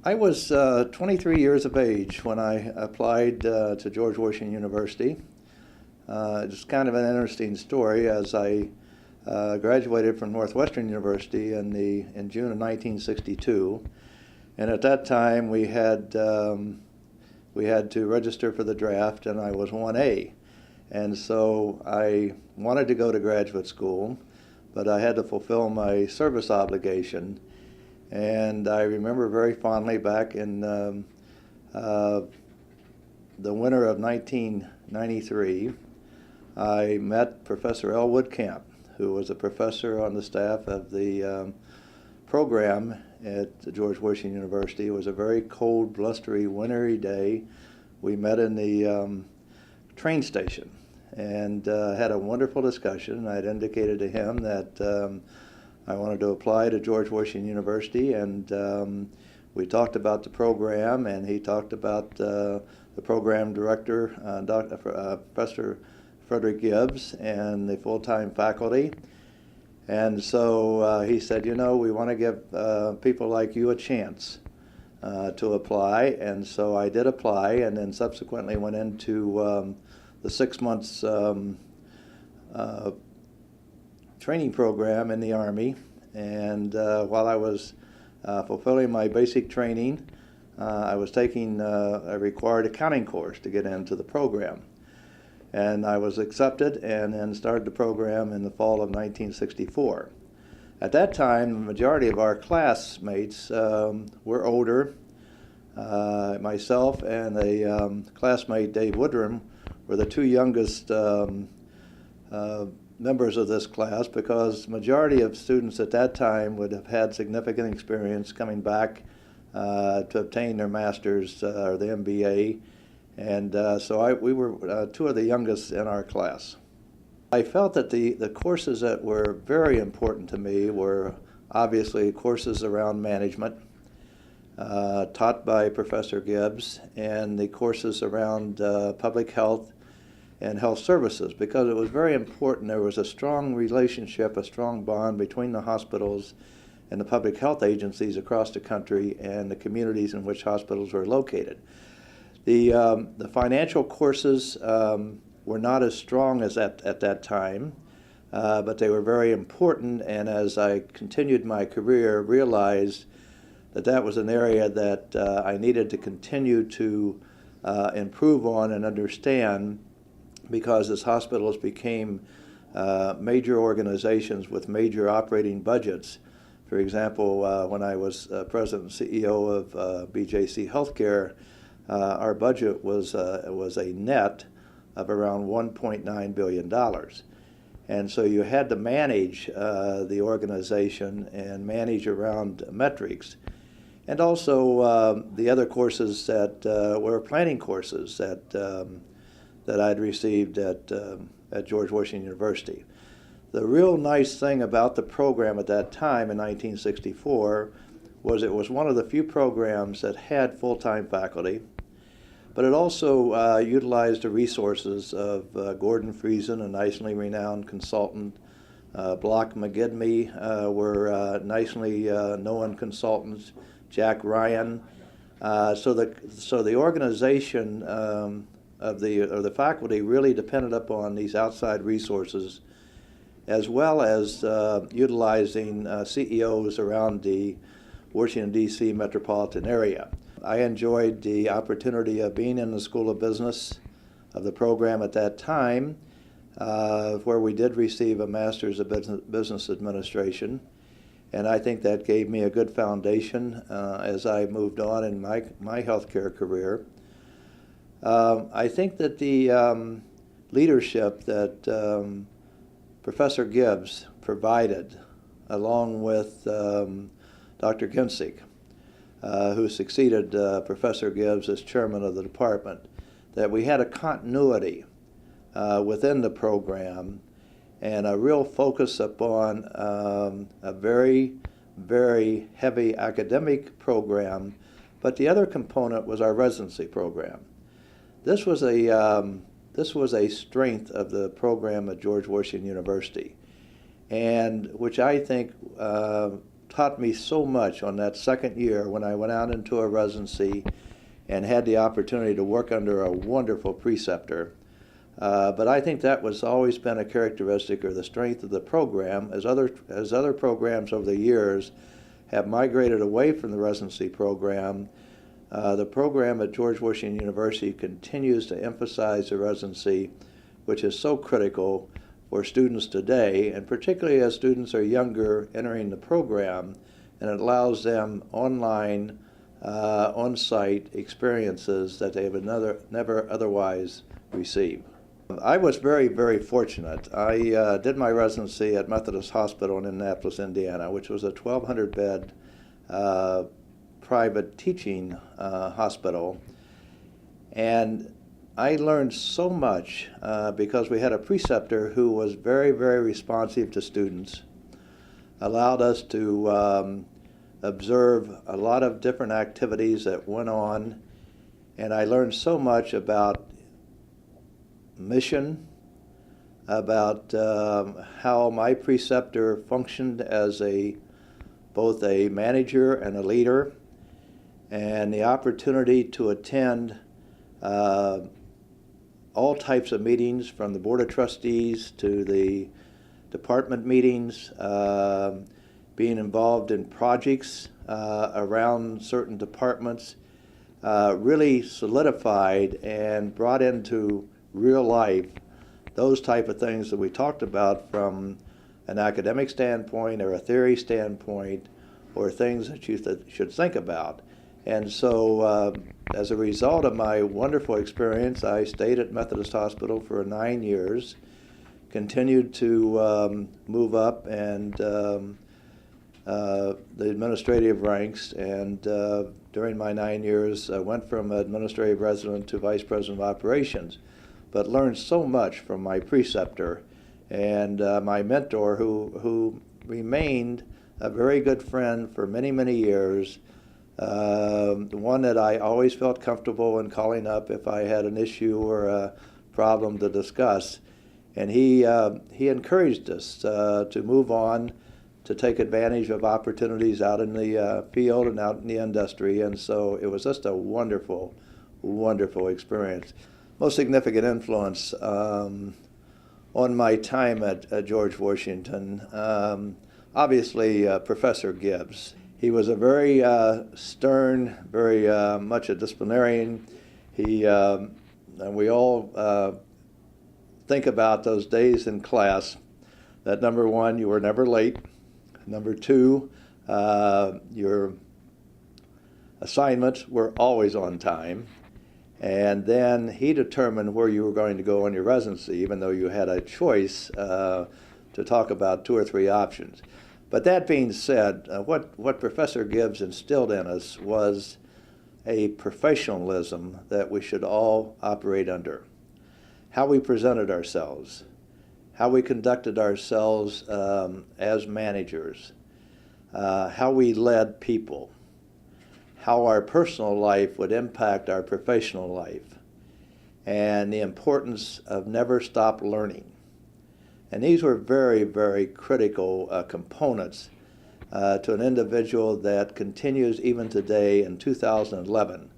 I was 23 years of age when I applied to George Washington University. It's kind of an interesting story as I graduated from Northwestern University in June of 1962, and at that time we had to register for the draft, and I was 1A, and so I wanted to go to graduate school, but I had to fulfill my service obligation. And I remember very fondly back in the winter of 1993, I met Professor Elwood Camp, who was a professor on the staff of the program at George Washington University. It was a very cold, blustery, wintry day. We met in the train station and had a wonderful discussion. I'd indicated to him that I wanted to apply to George Washington University, and we talked about the program, and he talked about the program director, Professor Frederick Gibbs, and the full-time faculty. And so he said, you know, we want to give people like you a chance to apply. And so I did apply, and then subsequently went into the 6 months training program in the Army, and while I was fulfilling my basic training, I was taking a required accounting course to get into the program. And I was accepted and then started the program in the fall of 1964. At that time, the majority of our classmates were older. Myself and a classmate, Dave Woodrum, were the two youngest members of this class, because the majority of students at that time would have had significant experience coming back to obtain their master's or the MBA, and so we were two of the youngest in our class. I felt that the courses that were very important to me were obviously courses around management taught by Professor Gibbs, and the courses around public health and health services, because it was very important. There was a strong relationship, a strong bond between the hospitals and the public health agencies across the country and the communities in which hospitals were located. The financial courses were not as strong as at that time, but they were very important, and as I continued my career, realized that that was an area that I needed to continue to improve on and understand, because as hospitals became major organizations with major operating budgets. For example, when I was president and CEO of BJC Healthcare, our budget was a net of around $1.9 billion. And so you had to manage the organization and manage around metrics. And also the other courses that were planning courses that I'd received at George Washington University. The real nice thing about the program at that time in 1964 was it was one of the few programs that had full-time faculty, but it also utilized the resources of Gordon Friesen, a nationally renowned consultant. Block McGidney were nationally known consultants. Jack Ryan. So the organization of the faculty really depended upon these outside resources, as well as utilizing CEOs around the Washington, D.C. metropolitan area. I enjoyed the opportunity of being in the School of Business of the program at that time, where we did receive a Master's of Business Administration, and I think that gave me a good foundation as I moved on in my healthcare career. I think that the leadership that Professor Gibbs provided, along with Dr. Ginzig, who succeeded Professor Gibbs as chairman of the department, that we had a continuity within the program and a real focus upon a very, very heavy academic program, but the other component was our residency program. This was a strength of the program at George Washington University, and which I think taught me so much on that second year when I went out into a residency and had the opportunity to work under a wonderful preceptor. But I think that was always been a characteristic or the strength of the program, as other programs over the years have migrated away from the residency program. The program at George Washington University continues to emphasize the residency, which is so critical for students today, and particularly as students are younger entering the program, and it allows them online, on-site experiences that they would never otherwise receive. I was very, very fortunate. I did my residency at Methodist Hospital in Indianapolis, Indiana, which was a 1,200-bed private teaching hospital. And I learned so much because we had a preceptor who was very, very responsive to students, allowed us to observe a lot of different activities that went on, and I learned so much about mission, about how my preceptor functioned as both a manager and a leader, and the opportunity to attend all types of meetings, from the Board of Trustees to the department meetings, being involved in projects around certain departments, really solidified and brought into real life those type of things that we talked about from an academic standpoint or a theory standpoint, or things that you should think about. And so as a result of my wonderful experience, I stayed at Methodist Hospital for 9 years, continued to move up and the administrative ranks, and during my 9 years I went from administrative resident to vice president of operations, but learned so much from my preceptor and my mentor, who remained a very good friend for many, many years. The one that I always felt comfortable in calling up if I had an issue or a problem to discuss. And he encouraged us to move on, to take advantage of opportunities out in the field and out in the industry. And so it was just a wonderful, wonderful experience. Most significant influence on my time at George Washington, obviously Professor Gibbs. He was a very stern, very much a disciplinarian. And we all think about those days in class that, number one, you were never late. Number two, your assignments were always on time. And then he determined where you were going to go on your residency, even though you had a choice to talk about 2 or 3 options. But that being said, what Professor Gibbs instilled in us was a professionalism that we should all operate under. How we presented ourselves, how we conducted ourselves as managers, how we led people, how our personal life would impact our professional life, and the importance of never stop learning. And these were very, very critical components to an individual that continues even today in 2011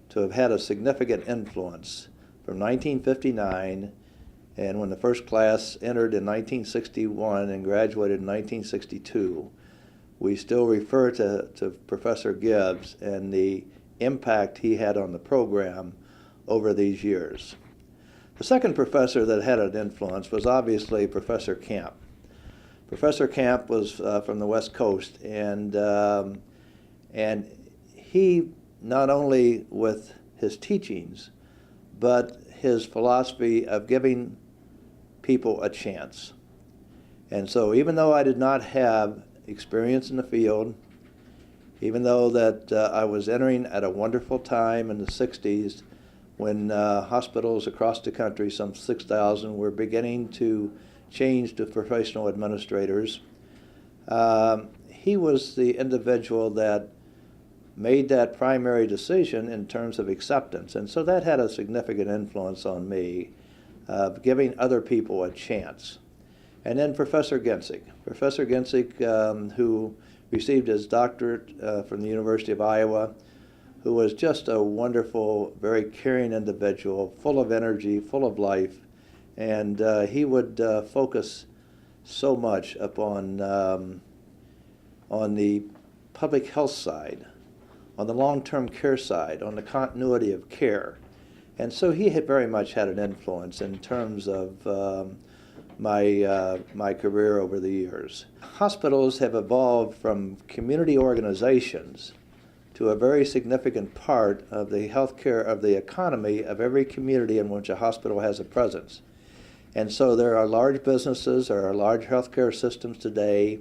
to have had a significant influence from 1959, and when the first class entered in 1961 and graduated in 1962. We still refer to Professor Gibbs and the impact he had on the program over these years. The second professor that had an influence was obviously Professor Camp. Professor Camp was from the West Coast, and he, not only with his teachings, but his philosophy of giving people a chance. And so even though I did not have experience in the field, even though that I was entering at a wonderful time in the 60s when hospitals across the country, some 6,000, were beginning to change to professional administrators, he was the individual that made that primary decision in terms of acceptance. And so that had a significant influence on me, of giving other people a chance. And then Professor Ginzig, who received his doctorate from the University of Iowa, who was just a wonderful, very caring individual, full of energy, full of life, and he would focus so much upon on the public health side, on the long-term care side, on the continuity of care. And so he had very much had an influence in terms of my career over the years. Hospitals have evolved from community organizations to a very significant part of the healthcare of the economy of every community in which a hospital has a presence. And so there are large businesses, there are large healthcare systems today.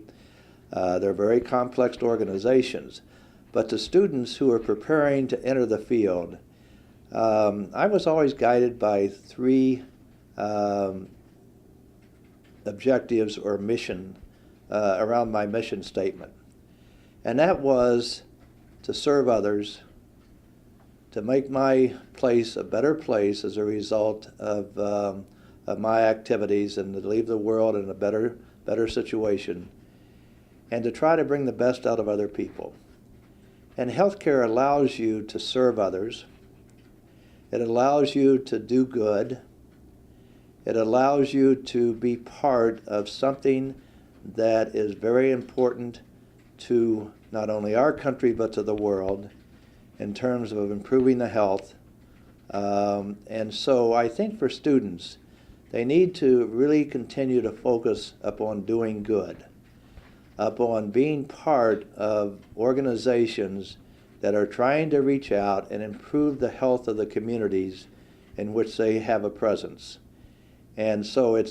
They're very complex organizations. But to students who are preparing to enter the field, I was always guided by three objectives or mission around my mission statement. And that was to serve others, to make my place a better place as a result of my activities, and to leave the world in a better situation, and to try to bring the best out of other people. And healthcare allows you to serve others. It allows you to do good. It allows you to be part of something that is very important to not only our country but to the world in terms of improving the health. And so I think for students, they need to really continue to focus upon doing good, upon being part of organizations that are trying to reach out and improve the health of the communities in which they have a presence. And so I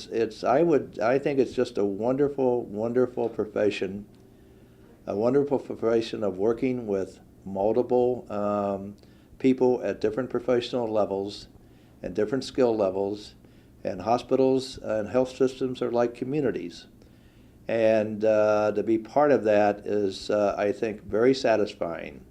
think it's just a wonderful, wonderful profession, a wonderful profession of working with multiple people at different professional levels and different skill levels. And hospitals and health systems are like communities. And to be part of that is, I think, very satisfying.